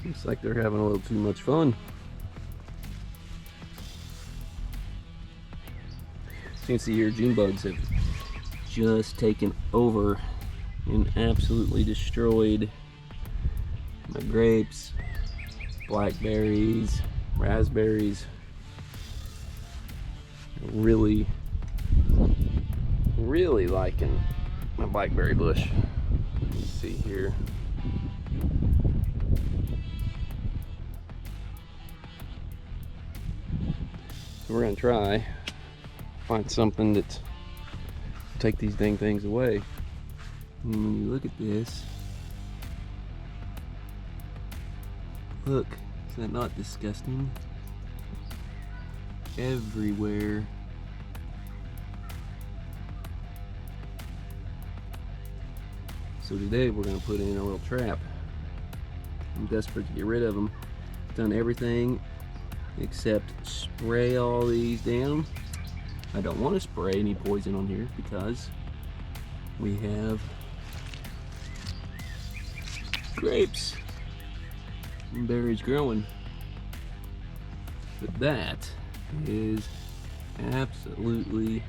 Looks like they're having a little too much fun. As you can see here, June bugs have just taken over and absolutely destroyed my grapes, blackberries, raspberries. Really liking my blackberry bush. Let's see here. So we're gonna try find something that take these dang things away. And when you look at this, look, is that not disgusting? Everywhere. So today we're going to put in a little trap. I'm desperate to get rid of them. Done everything except spray all these down. I don't want to spray any poison on here because we have grapes and berries growing. But that is absolutely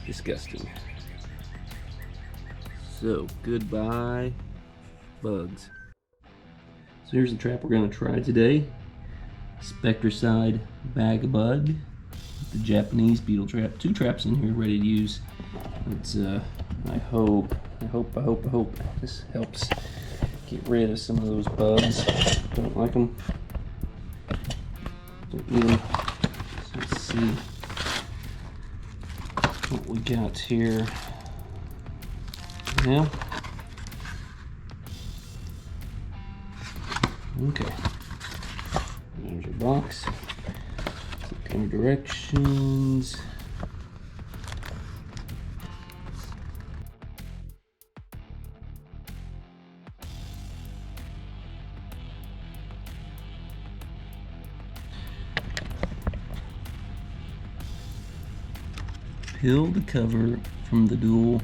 disgusting. So, goodbye, bugs. So here's the trap we're going to try today. Spectracide Bag-A-Bug, the Japanese beetle trap. 2 traps in here ready to use. It's, I hope this helps get rid of some of those bugs. Don't like them. Don't need them. So let's see what we got here. Now, okay, there's your box. Some directions. Peel the cover from the dual.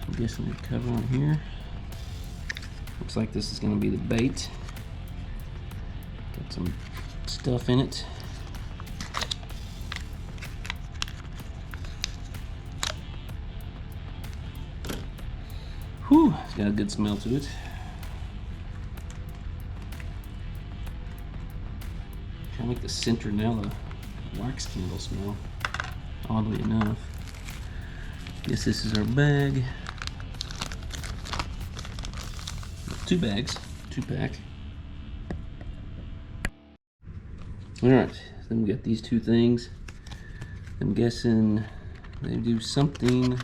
I'm guessing the cover on here. Looks like this is going to be the bait. Got some stuff in it. Whew, it's got a good smell to it. Kind of like the Citronella wax candle smell, oddly enough. Guess this is our bag. 2 bags, 2-pack. Alright, then we got these 2 things. I'm guessing they do something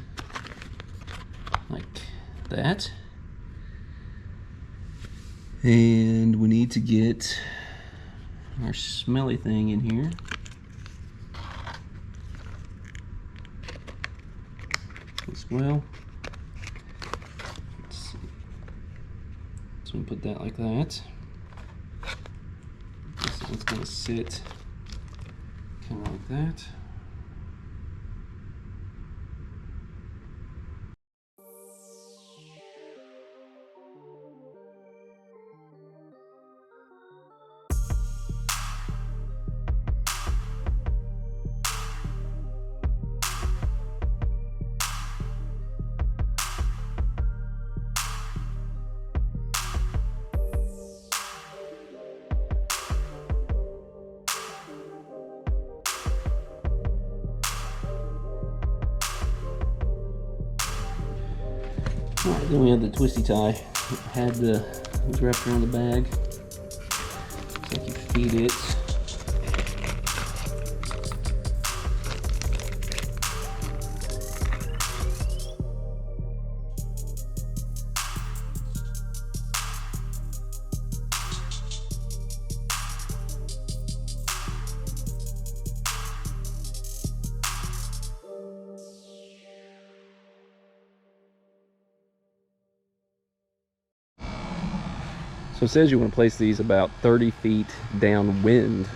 like that. And we need to get our smelly thing in here. As well. Let's see. So we put that like that. This one's gonna sit kind of like that. Alright, then we have the twisty tie. It was wrapped around the bag. Looks like you feed it. So it says you want to place these about 30 feet downwind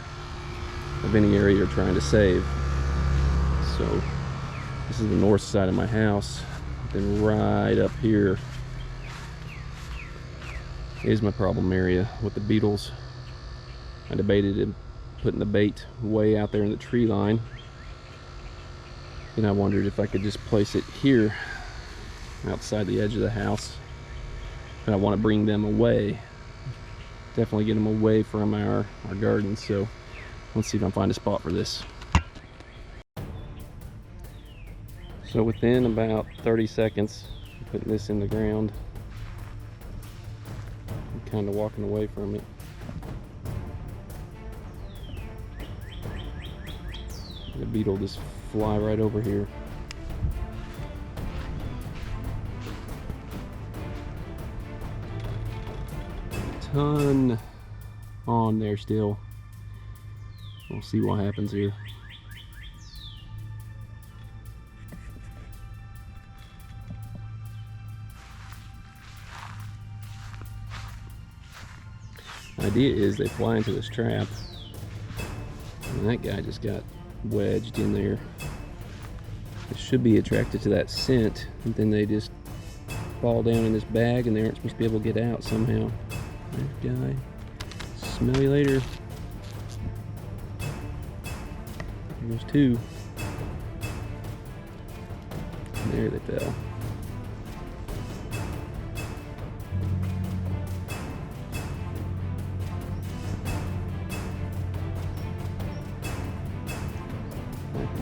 of any area you're trying to save. So this is the north side of my house. Then right up here is my problem area with the beetles. I debated putting the bait way out there in the tree line, and I wondered if I could just place it here outside the edge of the house. And I want to bring them away, definitely get them away from our garden. So let's see if I can find a spot for this. So within about 30 seconds of putting this in the ground, I'm kind of walking away from it. The beetle just fly right over here. Ton on there still. We'll see what happens here. The idea is they fly into this trap, and that guy just got wedged in there. They should be attracted to that scent, and then they just fall down in this bag and they aren't supposed to be able to get out somehow. There's guy. Smell you later. There goes two. And there they fell.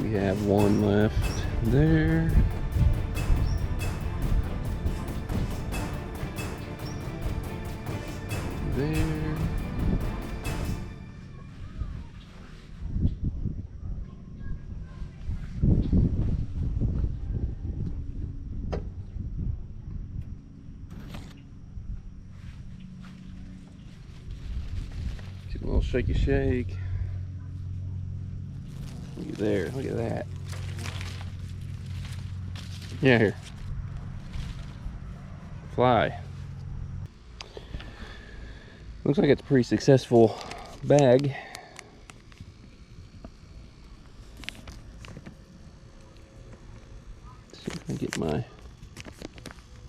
We have one left there. There. Get a little shaky shake. Look at there, look at that. Yeah, here. Fly. Looks like it's a pretty successful bag. Let's see if I can get my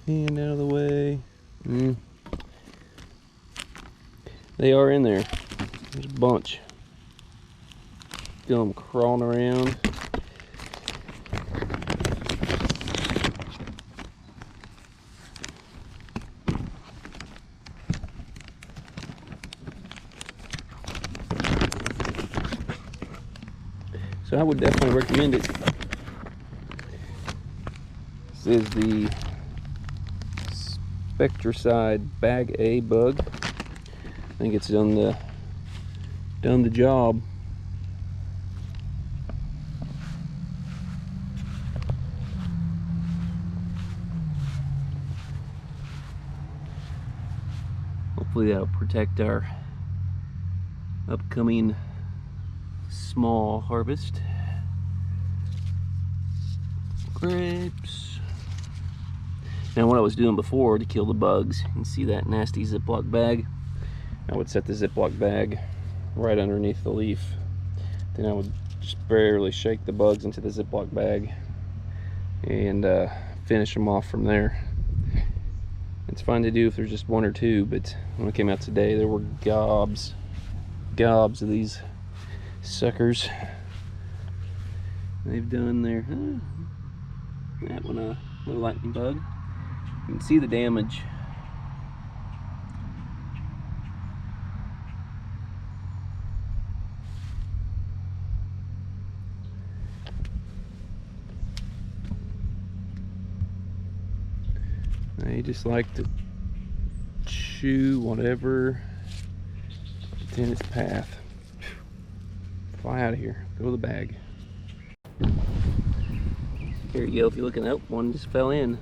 hand out of the way. They are in there. There's a bunch. Feel them crawling around. So I would definitely recommend it. This is the Spectracide Bag-A-Bug. I think it's done the job. Hopefully that'll protect our upcoming small harvest. Grapes. Now what I was doing before to kill the bugs, you can see that nasty Ziploc bag. I would set the Ziploc bag right underneath the leaf. Then I would just barely shake the bugs into the Ziploc bag and finish them off from there. It's fine to do if there's just one or two, but when I came out today, there were gobs of these suckers. They've done their that one a little lightning bug. You can see the damage. They just like to chew whatever is in its path. Fly out of here. Go to the bag. Here you go. If you're looking up, one just fell in.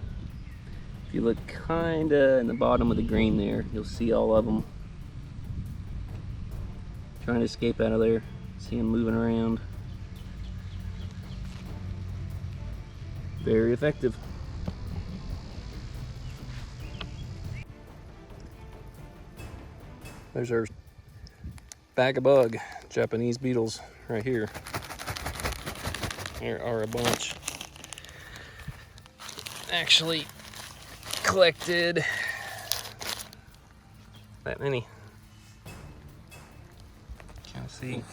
If you look kinda in the bottom of the green there, you'll see all of them trying to escape out of there. See them moving around. Very effective. There's our Bag-A-Bug Japanese beetles right here. There are a bunch. Actually collected that many. Can't see.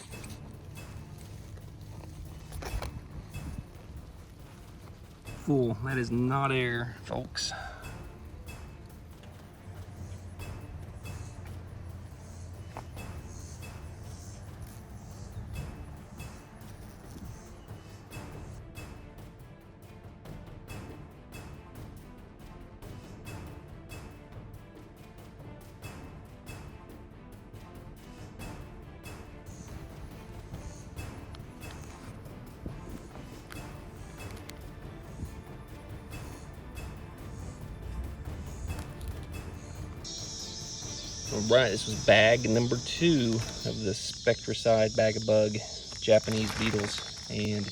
Full. That is not air, folks. Alright, this was bag number 2 of the Spectracide Bag-A-Bug Japanese Beetles. And,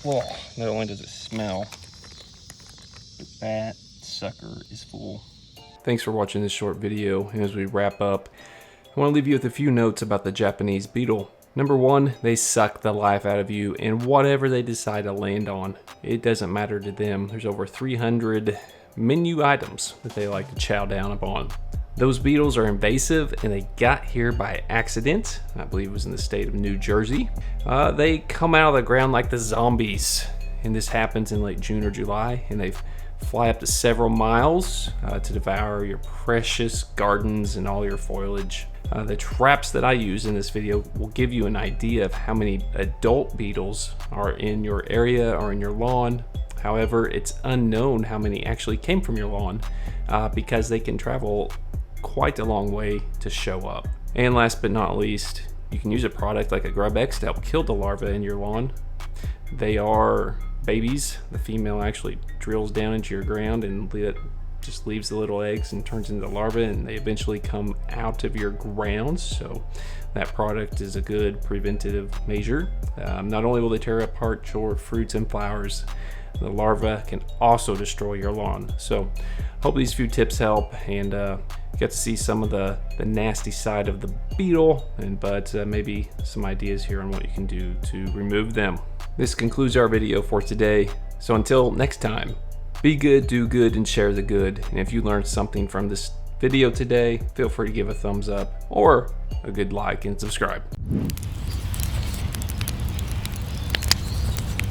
whoa, not only does it smell, but that sucker is full. Thanks for watching this short video, and as we wrap up, I want to leave you with a few notes about the Japanese Beetle. Number 1, they suck the life out of you and whatever they decide to land on. It doesn't matter to them. There's over 300 menu items that they like to chow down upon. Those beetles are invasive and they got here by accident. I believe it was in the state of New Jersey. They come out of the ground like the zombies, and this happens in late June or July, and they fly up to several miles to devour your precious gardens and all your foliage. The traps that I use in this video will give you an idea of how many adult beetles are in your area or in your lawn. However, it's unknown how many actually came from your lawn because they can travel quite a long way to show up. And last but not least, you can use a product like a Grub X to help kill the larvae in your lawn. They are babies. The female actually drills down into your ground and just leaves the little eggs and turns into larvae, and they eventually come out of your grounds. So that product is a good preventative measure. Not only will they tear apart your fruits and flowers, the larvae can also destroy your lawn. So hope these few tips help, and you get to see some of the nasty side of the beetle, but maybe some ideas here on what you can do to remove them. This concludes our video for today. So until next time, be good, do good, and share the good. And if you learned something from this video today, feel free to give a thumbs up or a good like and subscribe.